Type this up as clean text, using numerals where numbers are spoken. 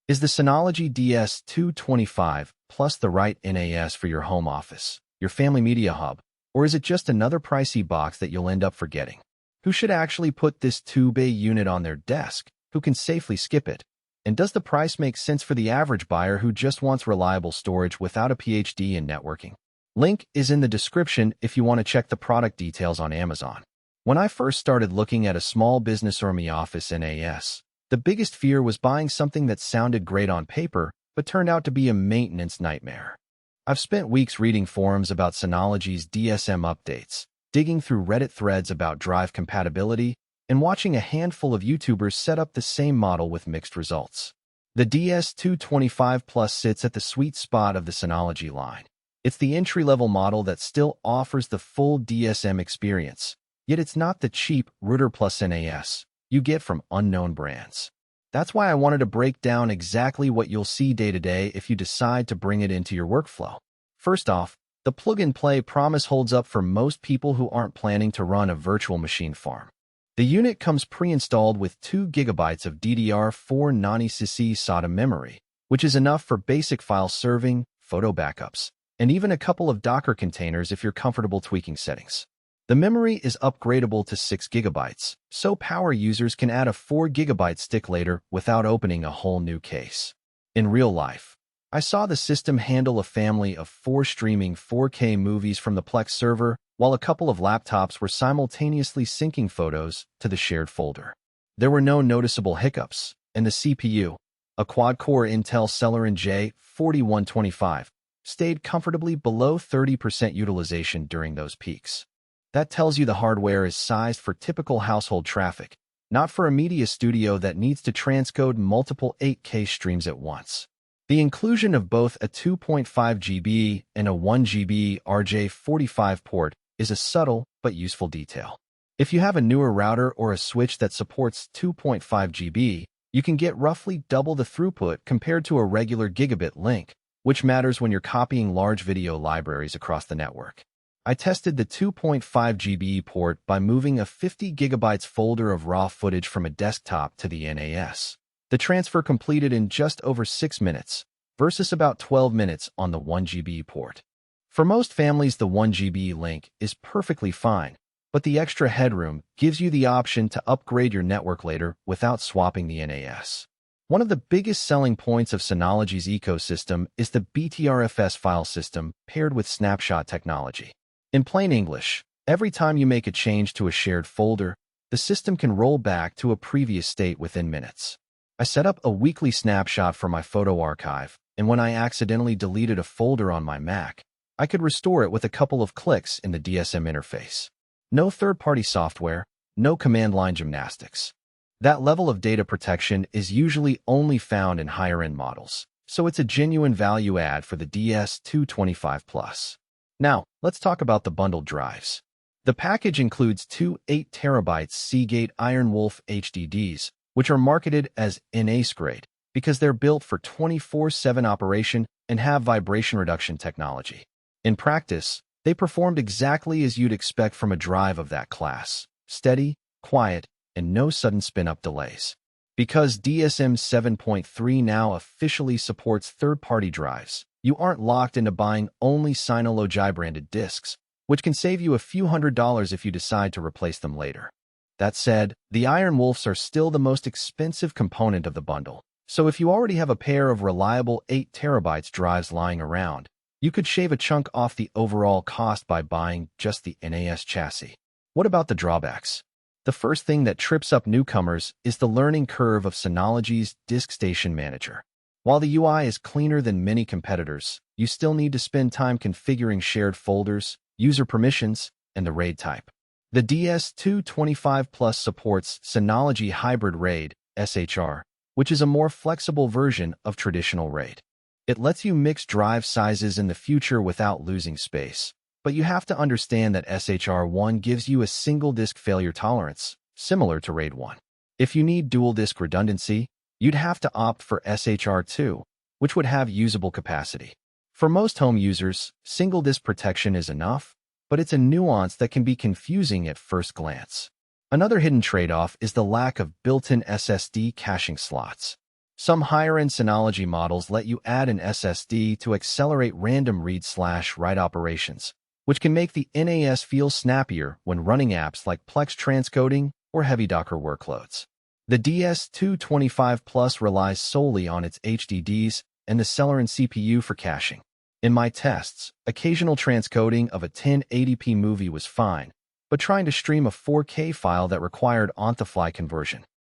Is the Synology DS225 Plus the right NAS for your home office, your family media hub, or is it just another pricey box that you'll end up forgetting? Who should actually put this 2-bay unit on their desk? Who can safely skip it? And does the price make sense for the average buyer who just wants reliable storage without a PhD in networking? Link is in the description if you want to check the product details on Amazon. When I first started looking at a small business or me office NAS, the biggest fear was buying something that sounded great on paper, but turned out to be a maintenance nightmare. I've spent weeks reading forums about Synology's DSM updates, digging through Reddit threads about drive compatibility, and watching a handful of YouTubers set up the same model with mixed results. The DS225 Plus sits at the sweet spot of the Synology line. It's the entry-level model that still offers the full DSM experience, yet it's not the cheap Router Plus NAS you get from unknown brands. That's why I wanted to break down exactly what you'll see day-to-day if you decide to bring it into your workflow. First off, the plug-and-play promise holds up for most people who aren't planning to run a virtual machine farm. The unit comes pre-installed with 2 GB of DDR4 Non-ECC SODIMM memory, which is enough for basic file serving, photo backups, and even a couple of Docker containers if you're comfortable tweaking settings. The memory is upgradable to 6 GB, so power users can add a 4 GB stick later without opening a whole new case. In real life, I saw the system handle a family of 4 streaming 4K movies from the Plex server, while a couple of laptops were simultaneously syncing photos to the shared folder. There were no noticeable hiccups, and the CPU, a quad-core Intel Celeron J4125, stayed comfortably below 30% utilization during those peaks. That tells you the hardware is sized for typical household traffic, not for a media studio that needs to transcode multiple 8K streams at once. The inclusion of both a 2.5 GB and a 1 GB RJ45 port is a subtle but useful detail. If you have a newer router or a switch that supports 2.5 GB, you can get roughly double the throughput compared to a regular gigabit link, which matters when you're copying large video libraries across the network. I tested the 2.5 GB port by moving a 50 GB folder of raw footage from a desktop to the NAS. The transfer completed in just over 6 minutes, versus about 12 minutes on the 1 GB port. For most families, the 1 GB link is perfectly fine, but the extra headroom gives you the option to upgrade your network later without swapping the NAS. One of the biggest selling points of Synology's ecosystem is the BTRFS file system paired with snapshot technology. In plain English, every time you make a change to a shared folder, the system can roll back to a previous state within minutes. I set up a weekly snapshot for my photo archive, and when I accidentally deleted a folder on my Mac, I could restore it with a couple of clicks in the DSM interface. No third-party software, no command line gymnastics. That level of data protection is usually only found in higher-end models, so it's a genuine value add for the DS225 Plus. Now, let's talk about the bundled drives. The package includes 2 8TB Seagate Ironwolf HDDs, which are marketed as NAS grade because they're built for 24/7 operation and have vibration reduction technology. In practice, they performed exactly as you'd expect from a drive of that class: steady, quiet, and no sudden spin-up delays. Because DSM 7.3 now officially supports third-party drives, you aren't locked into buying only Synology-branded disks, which can save you a few $100s if you decide to replace them later. That said, the Ironwolfs are still the most expensive component of the bundle, so if you already have a pair of reliable 8TB drives lying around, you could shave a chunk off the overall cost by buying just the NAS chassis. What about the drawbacks? The first thing that trips up newcomers is the learning curve of Synology's Diskstation Manager. While the UI is cleaner than many competitors, you still need to spend time configuring shared folders, user permissions, and the RAID type. The DS225 Plus supports Synology Hybrid RAID, SHR, which is a more flexible version of traditional RAID. It lets you mix drive sizes in the future without losing space, but you have to understand that SHR1 gives you a single disk failure tolerance, similar to RAID 1. If you need dual disk redundancy, you'd have to opt for SHR2, which would have usable capacity. For most home users, single disk protection is enough, but it's a nuance that can be confusing at first glance. Another hidden trade-off is the lack of built-in SSD caching slots. Some higher-end Synology models let you add an SSD to accelerate random read/write operations, which can make the NAS feel snappier when running apps like Plex transcoding or heavy Docker workloads. The DS225 Plus relies solely on its HDDs and the Celeron CPU for caching. In my tests, occasional transcoding of a 1080p movie was fine, but trying to stream a 4K file that required on-the-fly conversion